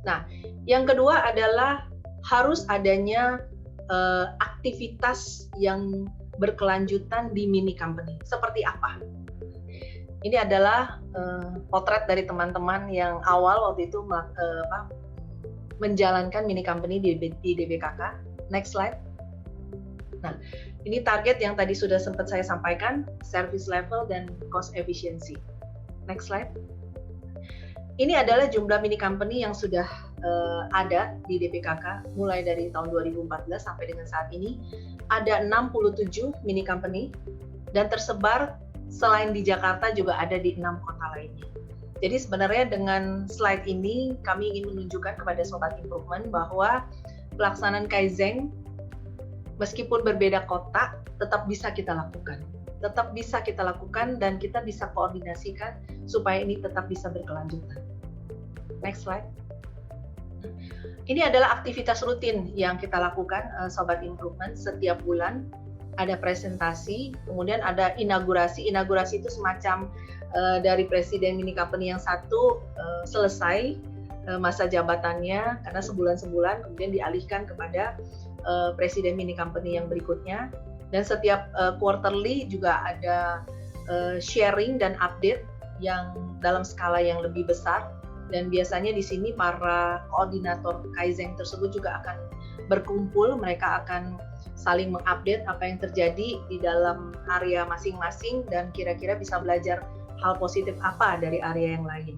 Nah, yang kedua adalah harus adanya aktivitas yang berkelanjutan di mini company. Seperti apa? Ini adalah potret dari teman-teman yang awal waktu itu menjalankan mini company di DBKK. Next slide. Nah, ini target yang tadi sudah sempat saya sampaikan, service level dan cost efficiency. Next slide. Ini adalah jumlah mini company yang sudah ada di DBKK mulai dari tahun 2014 sampai dengan saat ini. Ada 67 mini company dan tersebar selain di Jakarta juga ada di 6 kota lainnya. Jadi sebenarnya dengan slide ini kami ingin menunjukkan kepada Sobat Improvement bahwa pelaksanaan Kaizen meskipun berbeda kota tetap bisa kita lakukan. Tetap bisa kita lakukan dan kita bisa koordinasikan supaya ini tetap bisa berkelanjutan. Next slide. Ini adalah aktivitas rutin yang kita lakukan, Sobat Improvement, setiap bulan. Ada presentasi, kemudian ada inaugurasi. Inaugurasi itu semacam dari presiden mini company yang satu selesai masa jabatannya karena sebulan-sebulan, kemudian dialihkan kepada presiden mini company yang berikutnya. Dan setiap quarterly juga ada sharing dan update yang dalam skala yang lebih besar. Dan biasanya di sini para koordinator Kaizen tersebut juga akan berkumpul, mereka akan saling mengupdate apa yang terjadi di dalam area masing-masing dan kira-kira bisa belajar hal positif apa dari area yang lain.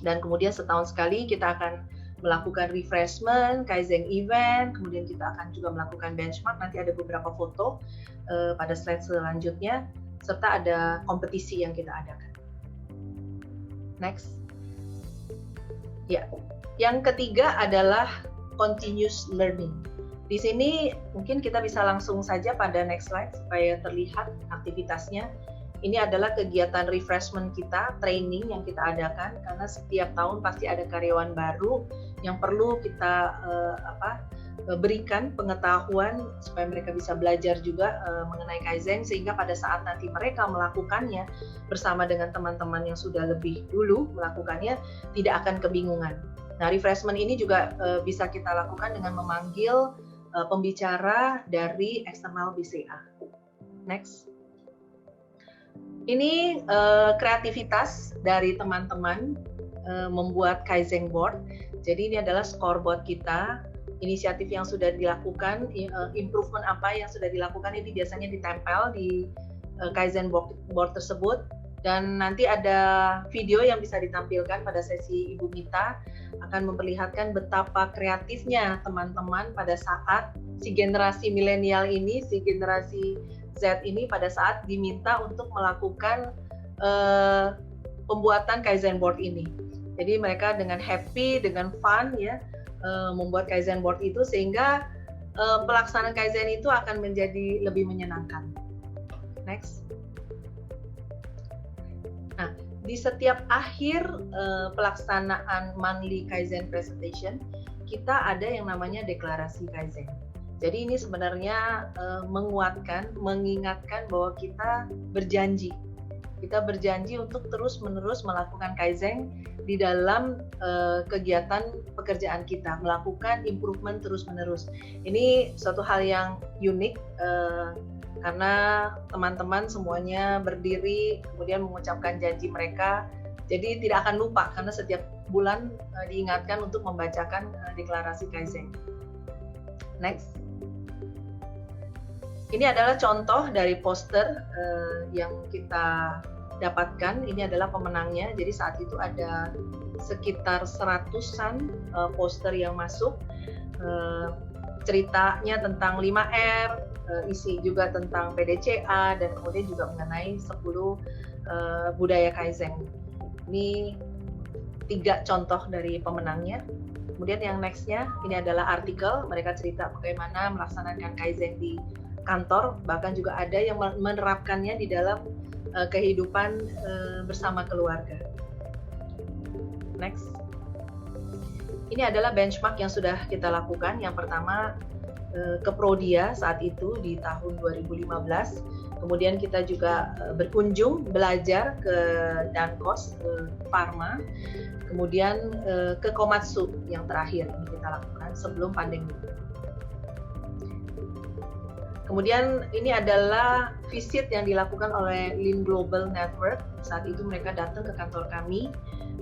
Dan kemudian setahun sekali kita akan melakukan refreshment, Kaizen event, kemudian kita akan juga melakukan benchmark, nanti ada beberapa foto pada slide selanjutnya, serta ada kompetisi yang kita adakan. Next. Ya, yang ketiga adalah continuous learning. Di sini mungkin kita bisa langsung saja pada next slide supaya terlihat aktivitasnya. Ini adalah kegiatan refreshment kita, training yang kita adakan karena setiap tahun pasti ada karyawan baru yang perlu kita berikan pengetahuan supaya mereka bisa belajar juga mengenai Kaizen sehingga pada saat nanti mereka melakukannya bersama dengan teman-teman yang sudah lebih dulu melakukannya tidak akan kebingungan. Nah, refreshment ini juga bisa kita lakukan dengan memanggil pembicara dari eksternal BCA. Next. Ini kreativitas dari teman-teman membuat Kaizen board. Jadi ini adalah scoreboard kita. Inisiatif yang sudah dilakukan, improvement apa yang sudah dilakukan ini biasanya ditempel di Kaizen board tersebut. Dan nanti ada video yang bisa ditampilkan pada sesi Ibu Mita akan memperlihatkan betapa kreatifnya teman-teman pada saat si generasi milenial ini, si generasi Z ini pada saat diminta untuk melakukan pembuatan Kaizen board ini. Jadi mereka dengan happy, dengan fun ya membuat Kaizen board itu sehingga pelaksanaan Kaizen itu akan menjadi lebih menyenangkan. Next. Nah, di setiap akhir pelaksanaan monthly Kaizen presentation, kita ada yang namanya deklarasi Kaizen. Jadi ini sebenarnya menguatkan, mengingatkan bahwa kita berjanji. Kita berjanji untuk terus-menerus melakukan Kaizen di dalam kegiatan pekerjaan kita, melakukan improvement terus-menerus. Ini suatu hal yang unik karena teman-teman semuanya berdiri kemudian mengucapkan janji mereka, jadi tidak akan lupa karena setiap bulan diingatkan untuk membacakan deklarasi Kaizen. Next. Ini adalah contoh dari poster yang kita dapatkan. Ini adalah pemenangnya. Jadi saat itu ada sekitar 100-an poster yang masuk. Ceritanya tentang 5R, isi juga tentang PDCA, dan kemudian juga mengenai 10 budaya Kaizen. Ini 3 contoh dari pemenangnya. Kemudian yang nextnya, ini adalah artikel, mereka cerita bagaimana melaksanakan Kaizen di kantor, bahkan juga ada yang menerapkannya di dalam kehidupan bersama keluarga. Next. Ini adalah benchmark yang sudah kita lakukan. Yang pertama ke Prodia saat itu di tahun 2015. Kemudian kita juga berkunjung belajar ke Dankos, ke Pharma, kemudian ke Komatsu yang terakhir ini kita lakukan sebelum pandemi. Kemudian ini adalah visit yang dilakukan oleh Lean Global Network. Saat itu mereka datang ke kantor kami,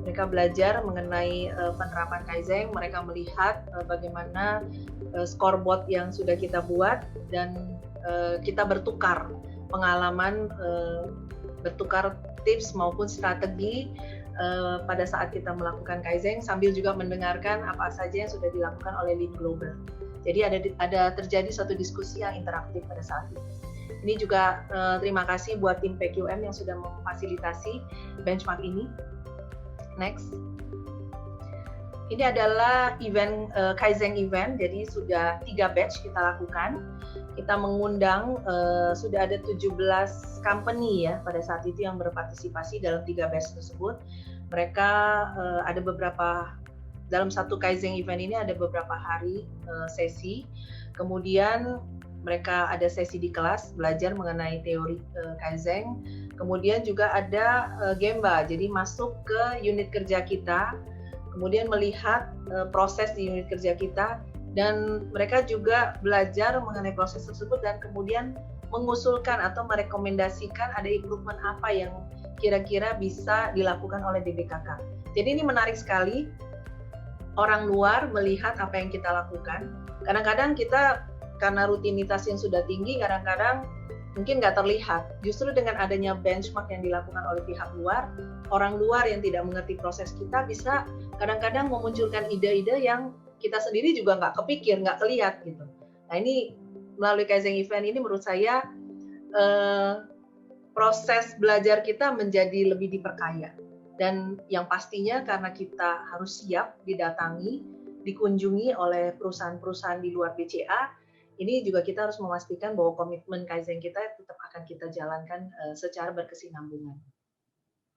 mereka belajar mengenai penerapan Kaizen, mereka melihat bagaimana scoreboard yang sudah kita buat, dan kita bertukar pengalaman, bertukar tips maupun strategi pada saat kita melakukan Kaizen, sambil juga mendengarkan apa saja yang sudah dilakukan oleh Lean Global. Jadi ada terjadi suatu diskusi yang interaktif pada saat itu. Ini juga terima kasih buat tim PQM yang sudah memfasilitasi benchmark ini. Next. Ini adalah event Kaizen event, jadi sudah 3 batch kita lakukan. Kita mengundang sudah ada 17 company ya pada saat itu yang berpartisipasi dalam 3 batch tersebut. Mereka ada beberapa, dalam satu Kaizen event ini ada beberapa hari sesi. Kemudian mereka ada sesi di kelas belajar mengenai teori Kaizen. Kemudian juga ada Gemba, jadi masuk ke unit kerja kita, kemudian melihat proses di unit kerja kita, dan mereka juga belajar mengenai proses tersebut dan kemudian mengusulkan atau merekomendasikan ada improvement apa yang kira-kira bisa dilakukan oleh DBKK. Jadi ini menarik sekali, orang luar melihat apa yang kita lakukan. Kadang-kadang kita karena rutinitas yang sudah tinggi, kadang-kadang mungkin nggak terlihat. Justru dengan adanya benchmark yang dilakukan oleh pihak luar, orang luar yang tidak mengerti proses kita bisa kadang-kadang memunculkan ide-ide yang kita sendiri juga nggak kepikir, nggak kelihat gitu. Nah ini melalui Kaizen event ini menurut saya proses belajar kita menjadi lebih diperkaya. Dan yang pastinya karena kita harus siap didatangi, dikunjungi oleh perusahaan-perusahaan di luar BCA, ini juga kita harus memastikan bahwa komitmen Kaizen kita tetap akan kita jalankan secara berkesinambungan.